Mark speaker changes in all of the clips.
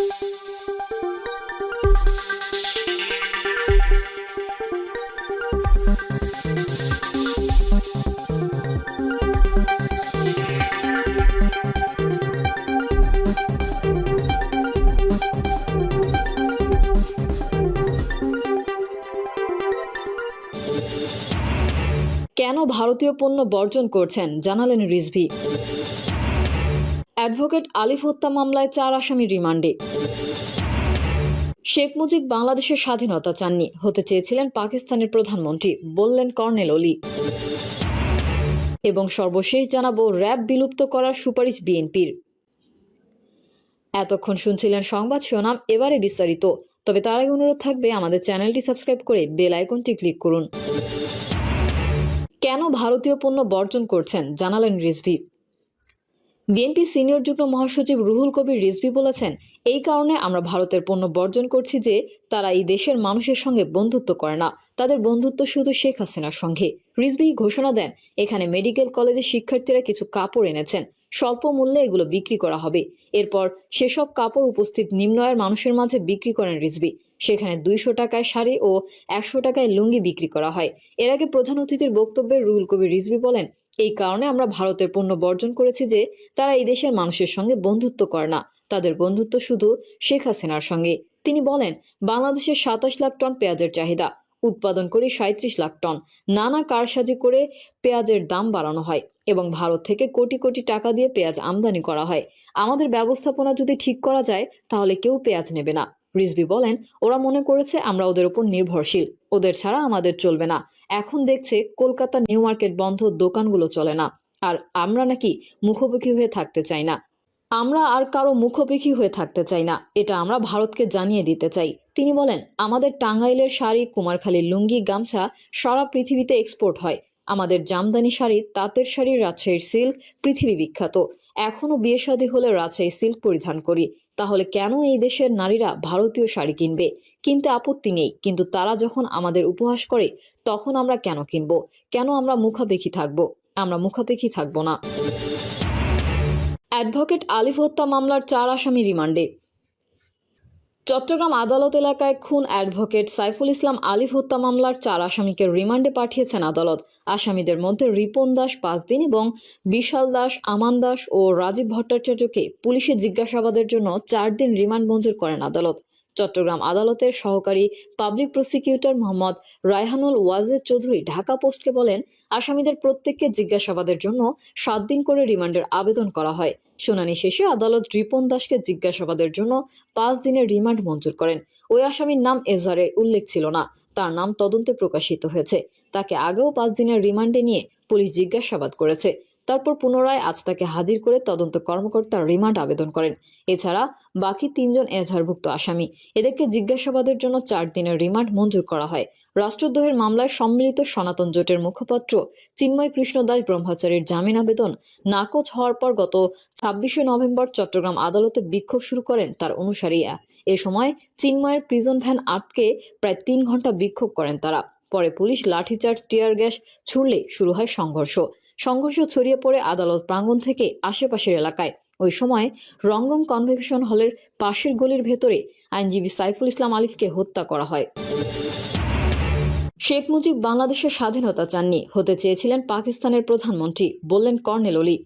Speaker 1: কেন ভারতীয় পণ্য বর্জন করছেন জানালেন রিজভী। অ্যাডভোকেট আলিফ হত্যা মামলায় 4 আসামি রিমান্ডে। শেখ মুজিব বাংলাদেশের স্বাধীনতা চাননি, হতে চেয়েছিলেন পাকিস্তানের প্রধানমন্ত্রী, বললেন কর্নেল অলি। এবং সর্বশেষ জানাবো র্যাব বিলুপ্ত করার সুপারিশ বিএনপির। এতক্ষণ শুনছিলেন সংবাদ শিরোনাম, এবারে বিস্তারিত। তবে তার আগে অনুরোধ থাকবে আমাদের চ্যানেলটি সাবস্ক্রাইব করে বেল আইকনটি ক্লিক করুন। কেন ভারতীয় পণ্য বর্জন করছেন জানালেন রিজভী। বিএনপি সিনিয়র যুগ্ম মহাসচিব রুহুল কবির রিজভী বলেছেন, এই কারণে আমরা ভারতের পণ্য বর্জন করছি যে তারা এই দেশের মানুষের সঙ্গে বন্ধুত্ব করে না, তাদের বন্ধুত্ব শুধু শেখ হাসিনার সঙ্গে। রিজভী ঘোষণা দেন, এখানে মেডিকেল কলেজের শিক্ষার্থীরা কিছু কাপড় এনেছেন, স্বল্প মূল্যে এগুলো বিক্রি করা হবে। এরপর সেসব কাপড় উপস্থিত নিম্ন আয়ের মানুষের মাঝে বিক্রি করেন রিজভী। সেখানে 200 টাকায় শাড়ি ও 100 টাকায় লুঙ্গি বিক্রি করা হয়। এর আগে প্রধান অতিথির বক্তব্যে রুহুল কবির রিজভী বলেন, এই কারণে আমরা ভারতের পণ্য বর্জন করেছি যে তারা এই দেশের মানুষের সঙ্গে বন্ধুত্ব করে না, তাদের বন্ধুত্ব শুধু শেখ হাসিনার সঙ্গে। তিনি বলেন, বাংলাদেশের 27 লাখ টন পেঁয়াজের চাহিদা, উৎপাদন করি 37 লাখ টন। নানা কারসাজি করে পেঁয়াজের দাম বাড়ানো হয় এবং ভারত থেকে কোটি কোটি টাকা দিয়ে পেঁয়াজ আমদানি করা হয়। আমাদের ব্যবস্থাপনা যদি ঠিক করা যায় তাহলে কেউ পেঁয়াজ নেবে না। রিজভী বলেন, ওরা মনে করেছে আমরা ওদের উপর নির্ভরশীল, ওদের ছাড়া আমাদের চলবে না। এখন দেখছে কলকাতা নিউ মার্কেট বন্ধ, দোকানগুলো চলে না, আর আমরা নাকি মুখোমুখি হয়ে থাকতে চাই না। আমরা আর কারো মুখোমুখি হয়ে থাকতে চাই না, এটা আমরা ভারতকে জানিয়ে দিতে চাই। তিনি বলেন, আমাদের টাঙ্গাইলের শাড়ি, কুমারখালীর লুঙ্গি, গামছা সারা পৃথিবীতে এক্সপোর্ট হয়। আমাদের জামদানি শাড়ি, তাঁতের শাড়ি, রাজশাহীর সিল্ক পৃথিবী বিখ্যাত। এখনো বিয়ে শাদী হলে রাজশাহী সিল্ক পরিধান করি। তাহলে কেন এই দেশের নারীরা ভারতীয় শাড়ি কিনবে? কিনতে আপত্তি নেই, কিন্তু তারা যখন আমাদের উপহাস করে তখন আমরা কেন কিনবো? কেন আমরা মুখাপেক্ষী থাকবো? আমরা মুখাপেক্ষী থাকবো না। অ্যাডভোকেট আলিফ হত্যা মামলার 4 আসামি রিমান্ডে। চট্টগ্রাম আদালত এলাকায় খুন অ্যাডভোকেট সাইফুল ইসলাম আলিফ হত্যা মামলার 4 আসামিকে রিমান্ডে পাঠিয়েছেন আদালত। আসামিদের মধ্যে রিপন দাস 5 দিন এবং বিশাল দাস, আমান দাস ও রাজীব ভট্টাচার্যকে পুলিশের জিজ্ঞাসাবাদের জন্য 4 দিন রিমান্ড মঞ্জুর করেন আদালত। চট্টগ্রাম আদালতের সহকারী পাবলিক প্রসিকিউটর মোহাম্মদ রায়হানুল ওয়াজেদ চৌধুরী ঢাকা পোস্টকে বলেন, আসামিদের প্রত্যেককে জিজ্ঞাসাবাদের জন্য 7 দিন করে রিমান্ডের আবেদন করা হয়। শুনানি শেষে আদালত রিপন দাসকে জিজ্ঞাসাবাদের জন্য 5 দিনের রিমান্ড মঞ্জুর করেন। ওই আসামির নাম এজাহারে উল্লেখ ছিল না, তার নাম তদন্তে প্রকাশিত হয়েছে। তাকে আগেও 5 দিনের রিমান্ডে নিয়ে পুলিশ জিজ্ঞাসাবাদ করেছে। তারপর পুনরায় আজ তাকে হাজির করে তদন্ত কর্মকর্তা রিমান্ড আবেদন করেন। এছাড়া বাকি 3 জন এজাহারভুক্ত আসামি, এদেরকে জিজ্ঞাসাবাদের জন্য 4 দিনের রিমান্ড মঞ্জুর করা হয়। রাষ্ট্রদ্রোহের মামলায় সম্মিলিত সনাতন জোটের মুখপাত্র চিন্ময় কৃষ্ণ দাস ব্রহ্মচারীর জামিন আবেদন নাকচ হওয়ার পর গত 26শে নভেম্বর চট্টগ্রাম আদালতে বিক্ষোভ শুরু করেন তার অনুসারীরা। এ সময় চিন্ময়ের প্রিজন ভ্যান আটকে প্রায় 3 ঘন্টা বিক্ষোভ করেন তারা। পরে পুলিশ লাঠিচার্জ, টিয়ার গ্যাস ছুড়লে শুরু হয় সংঘর্ষ ছড়িয়ে পড়ে আদালত প্রাঙ্গণ থেকে আশেপাশের এলাকায়। ওই সময় রঙ্গন কনভেনশন হলের পাশের গলির ভেতরে আইনজীবী সাইফুল ইসলাম আলিফকে হত্যা করা হয়। শেখ মুজিব বাংলাদেশের স্বাধীনতা চাননি, হতে চেয়েছিলেন পাকিস্তানের প্রধানমন্ত্রী, বললেন কর্নেল অলি।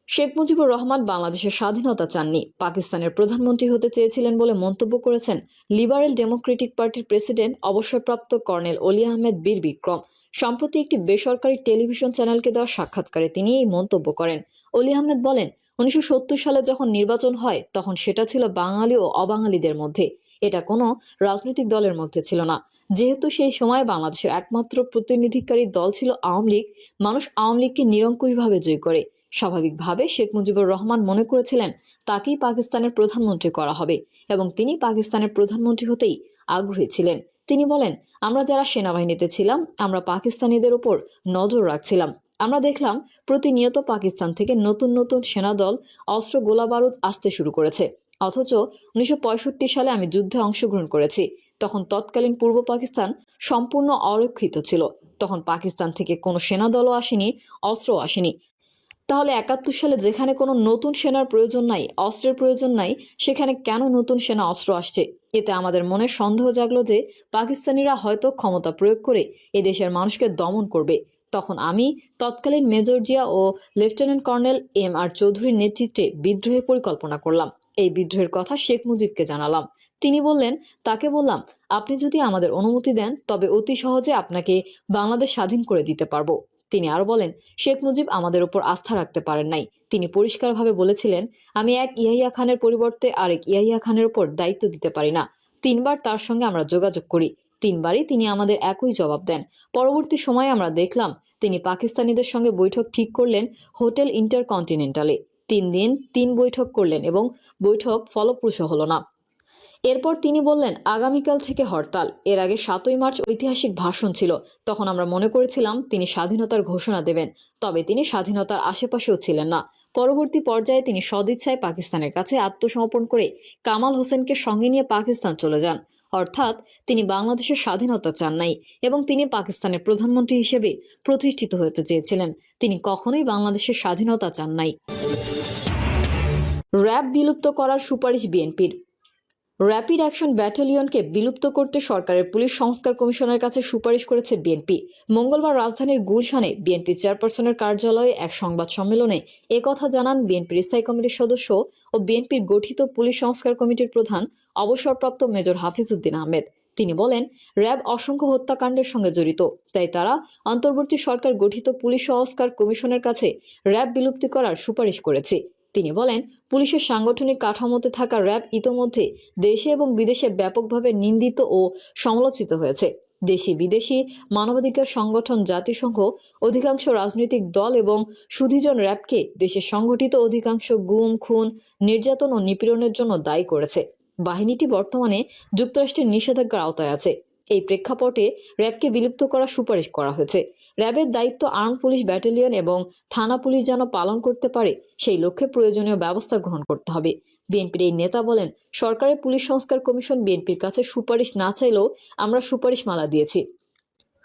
Speaker 1: শেখ মুজিবুর রহমান বাংলাদেশের স্বাধীনতা চাননি, পাকিস্তানের প্রধানমন্ত্রী হতে চেয়েছিলেন বলে মন্তব্য করেছেন লিবারেল ডেমোক্রেটিক পার্টির প্রেসিডেন্ট অবসরপ্রাপ্ত কর্নেল অলি আহমেদ বীর বিক্রম। সম্প্রতি একটি বেসরকারি টেলিভিশন চ্যানেলকে দেওয়া সাক্ষাৎকারে তিনি এই মন্তব্য করেন। অলি আহমেদ বলেন, 1970 সালে যখন নির্বাচন হয় তখন সেটা ছিল বাঙালি ও অবাঙালিদের মধ্যে, এটা কোনো রাজনৈতিক দলের মধ্যে ছিল না। যেহেতু সেই সময় বাংলাদেশের একমাত্র প্রতিনিধিকারী দল ছিল আওয়ামী লীগ, মানুষ আওয়ামী লীগকে নিরঙ্কুশভাবে জয় করে। স্বাভাবিকভাবে শেখ মুজিবুর রহমান মনে করেছিলেন তাকেই পাকিস্তানের প্রধানমন্ত্রী করা হবে এবং তিনি পাকিস্তানের প্রধানমন্ত্রী হতেই আগ্রহী ছিলেন। তিনি বলেন, আমরা যারা সেনাবাহিনীতে ছিলাম আমরা পাকিস্তানিদের উপর নজর রাখছিলাম। আমরা দেখলাম প্রতিনিয়ত পাকিস্তান থেকে নতুন নতুন সেনাদল, অস্ত্র, গোলাবারুদ আসতে শুরু করেছে। অথচ 1965 সালে আমি যুদ্ধে অংশগ্রহণ করেছি, তখন তৎকালীন পূর্ব পাকিস্তান সম্পূর্ণ অরক্ষিত ছিল। তখন পাকিস্তান থেকে কোনো সেনাদলও আসেনি, অস্ত্রও আসেনি। তাহলে ৭১ সালে যেখানে কোনো নতুন সেনার প্রয়োজন নাই, অস্ত্রের প্রয়োজন নাই, সেখানে কেন নতুন সেনা অস্ত্র আসছে? এতে আমাদের মনে সন্দেহ জাগলো যে পাকিস্তানিরা হয়তো ক্ষমতা প্রয়োগ করে এদেশের মানুষকে দমন করবে। তখন আমি তৎকালীন মেজর জিয়া ও লেফটেন্যান্ট কর্নেল MR চৌধুরীর নেতৃত্বে বিদ্রোহের পরিকল্পনা করলাম। এই বিদ্রোহের কথা শেখ মুজিবকে জানালাম। তিনি বললেন, তাকে বললাম, আপনি যদি আমাদের অনুমতি দেন তবে অতি সহজে আপনাকে বাংলাদেশ স্বাধীন করে দিতে পারবো। তিনি আরো বলেন, শেখ মুজিব আমাদের উপর আস্থা রাখতে পারেন নাই। তিনি পরিষ্কারভাবে বলেছিলেন, আমি এক ইয়াহিয়া খানের পরিবর্তে আরেক ইয়াহিয়া খানের উপর দায়িত্ব দিতে পারি না। 3বার তার সঙ্গে আমরা যোগাযোগ করি, 3বারই তিনি আমাদের একই জবাব দেন। পরবর্তী সময়ে আমরা দেখলাম তিনি পাকিস্তানিদের সঙ্গে বৈঠক ঠিক করলেন হোটেল ইন্টারকন্টিনেন্টালে। 3 দিন 3 বৈঠক করলেন এবং বৈঠক ফলপ্রসূ হলো না। এরপর তিনি বললেন, আগামীকাল থেকে হরতাল। এর আগে 7ই মার্চ ঐতিহাসিক ভাষণ ছিল। তখন আমরা মনে করেছিলাম তিনি স্বাধীনতার ঘোষণা দেবেন, তবে তিনি স্বাধীনতার আশেপাশেও ছিলেন না। পরবর্তী পর্যায়ে তিনি সদিচ্ছায় পাকিস্তানের কাছে আত্মসমর্পণ করে কামাল হোসেনকে সঙ্গে নিয়ে পাকিস্তান চলে যান। অর্থাৎ তিনি বাংলাদেশের স্বাধীনতা চান নাই এবং তিনি পাকিস্তানের প্রধানমন্ত্রী হিসেবে প্রতিষ্ঠিত হতে চেয়েছিলেন। তিনি কখনোই বাংলাদেশের স্বাধীনতা চান নাই। র্যাব বিলুপ্ত করার সুপারিশ বিএনপির। র্যাপিড অ্যাকশন ব্যাটালিয়নকে বিলুপ্ত করতে সরকারের পুলিশ সংস্কার কমিশনের কাছে সুপারিশ করেছে বিএনপি। মঙ্গলবার রাজধানীর গুলশানে বিএনপি চেয়ারপারসনের কার্যালয়ে এক সংবাদ সম্মেলনে একথা জানান বিএনপির স্থায়ী কমিটির সদস্য ও বিএনপির গঠিত পুলিশ সংস্কার কমিটির প্রধান অবসরপ্রাপ্ত মেজর হাফিজউদ্দিন আহমেদ। তিনি বলেন, র্যাব অসংখ্য হত্যাকাণ্ডের সঙ্গে জড়িত, তাই তারা অন্তর্বর্তী সরকার গঠিত পুলিশ সংস্কার কমিশনের কাছে র্যাব বিলুপ্তি করার সুপারিশ করেছে। তিনি বলেন, পুলিশের সাংগঠনিক কাঠামোতে থাকা র্যাব ইতোমধ্যে দেশে এবং বিদেশে ব্যাপকভাবে নিন্দিত ও সমালোচিত হয়েছে। দেশি বিদেশি মানবাধিকার সংগঠন, জাতিসংঘ, অধিকাংশ রাজনৈতিক দল এবং সুধীজন র্যাবকে দেশের সংগঠিত অধিকাংশ গুম, খুন, নির্যাতন ও নিপীড়নের জন্য দায়ী করেছে। বাহিনীটি বর্তমানে যুক্তরাষ্ট্রের নিষেধাজ্ঞার আওতায় আছে। এই প্রেক্ষাপটে র্যাবকে বিলুপ্ত করার সুপারিশ করা হয়েছে। র্যাবের দায়িত্ব আর্ম পুলিশ ব্যাটালিয়ন এবং থানা পুলিশ যেন পালন করতে পারে সেই লক্ষ্যে প্রয়োজনীয় ব্যবস্থা গ্রহণ করতে হবে। বিএনপির এই নেতা বলেন, সরকারের পুলিশ সংস্কার কমিশন বিএনপির কাছে সুপারিশ না চাইলেও আমরা সুপারিশমালা দিয়েছি।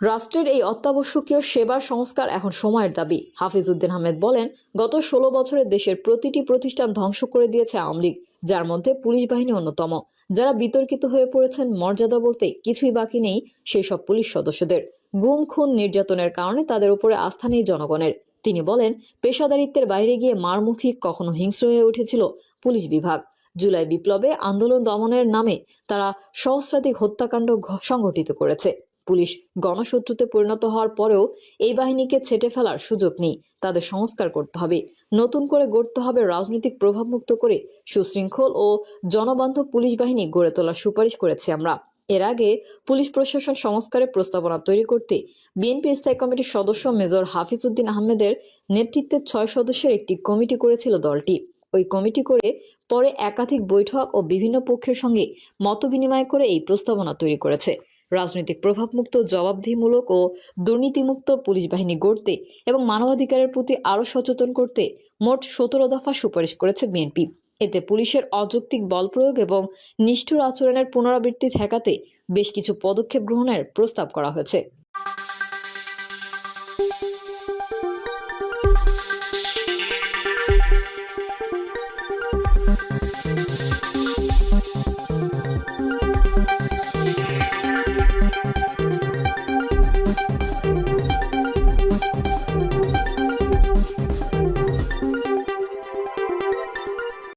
Speaker 1: রাষ্ট্রের এই অত্যাবশ্যকীয় সেবার সংস্কার এখন সময়ের দাবি। হাফিজউদ্দিন আহমেদ বলেন, গত 16 বছরে দেশের প্রতিটি প্রতিষ্ঠান ধ্বংস করে দিয়েছে আওয়ামী লীগ, যার মধ্যে পুলিশ বাহিনী অন্যতম। যারা বিতর্কিত হয়ে পড়েছেন, মর্যাদা বলতে কিছুই বাকি নেই সেই সব পুলিশ সদস্যদের। গুম, খুন, নির্যাতনের কারণে তাদের উপরে আস্থা নেই জনগণের। তিনি বলেন, পেশাদারিত্বের বাইরে গিয়ে মারমুখী, কখনো হিংস্র হয়ে উঠেছিল পুলিশ বিভাগ। জুলাই বিপ্লবে আন্দোলন দমনের নামে তারা সহস্রাধিক হত্যাকাণ্ড সংঘটিত করেছে। পুলিশ গণশত্রুতে পরিণত হওয়ার পরেও এই বাহিনীকে ছেঁটে ফেলার সুযোগ নেই। তাদের সংস্কার করতে হবে, নতুন করে গড়তে হবে রাজনৈতিক প্রভাবমুক্ত করে সুশৃঙ্খল ও জনবান্ধব পুলিশ বাহিনী গড়ে তোলার সুপারিশ করেছি আমরা। এর আগে পুলিশ প্রশাসন সংস্কারের প্রস্তাবনা তৈরি করতে বিএনপির স্থায়ী কমিটির সদস্য মেজর হাফিজউদ্দিন আহমেদের নেতৃত্বে 6 সদস্যের একটি কমিটি করেছিল দলটি। ওই কমিটি করে পরে একাধিক বৈঠক ও বিভিন্ন পক্ষের সঙ্গে মতবিনিময় করে এই প্রস্তাবনা তৈরি করেছে। রাজনৈতিক প্রভাবমুক্ত, জবাবদিহিমূলক ও দুর্নীতিমুক্ত পুলিশ বাহিনী গড়তে এবং মানবাধিকারের প্রতি আরও সচেতন করতে মোট 17 দফা সুপারিশ করেছে বিএনপি। এতে পুলিশের অযৌক্তিক বল প্রয়োগ এবং নিষ্ঠুর আচরণের পুনরাবৃত্তি ঠেকাতে বেশ কিছু পদক্ষেপ গ্রহণের প্রস্তাব করা হয়েছে।